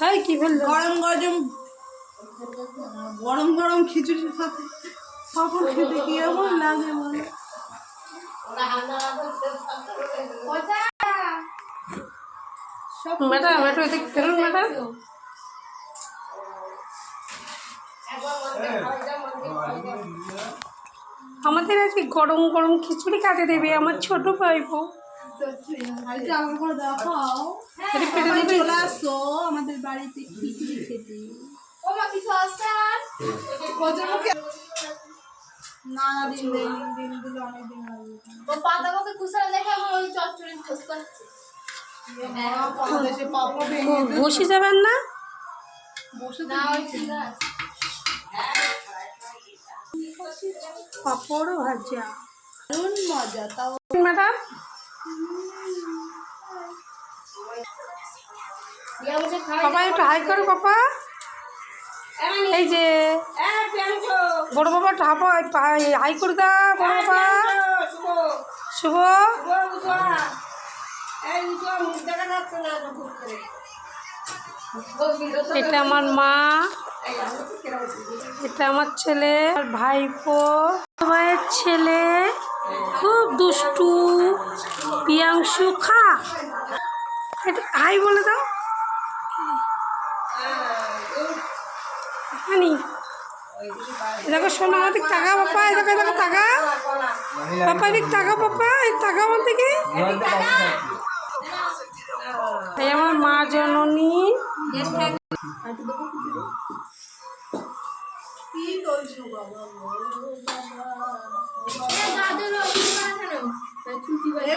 হ্যাঁ কি ফেললো? গরম গরম গরম গরম খিচুড়ির সাথে পাপড় খেতে কি এমন লাগে বলো। ম্যাডাম একটু এদিকে ফেলুন ম্যাডাম। আমাদের আজকে গরম গরম খিচুড়ি কাটে দেবে আমার ছোট ভাইপো। চলে আসো আমাদের বাড়িতে খিচুড়ি খেতে। না দিন দিলে অনেকদিন বসে যাবেন না? পাপড় ভাজা দারুণ মজা। তাও ম্যাডাম পাপা একটু হাই করো পাপা। এই যে বড় বাবা ঠাপা হাই করে দা বড় বাবা। শুভ এটা আমার মা, এটা আমার ছেলে আর ভাইপো ভাইয়ের ছেলে, খুব দুষ্টু পিয়াংশু। খা এটা হাই বলে দাও। হানি দেখো শোনো আমার দিক টাকা পাপা, এই দেখো দেখো টাকা পাপা, এদিক টাকা পাপা, এই টাকা আমার দিকে। এই আমার মা জননী।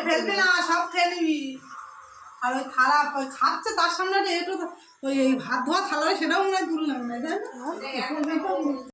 ফেলবি না, সব খেয়ে নিবি। আর ওই থালা খাচ্ছে তার সামনে একটু ওই ভাত ধোয়া থালা সেটাও মনে হয় তুললাম না।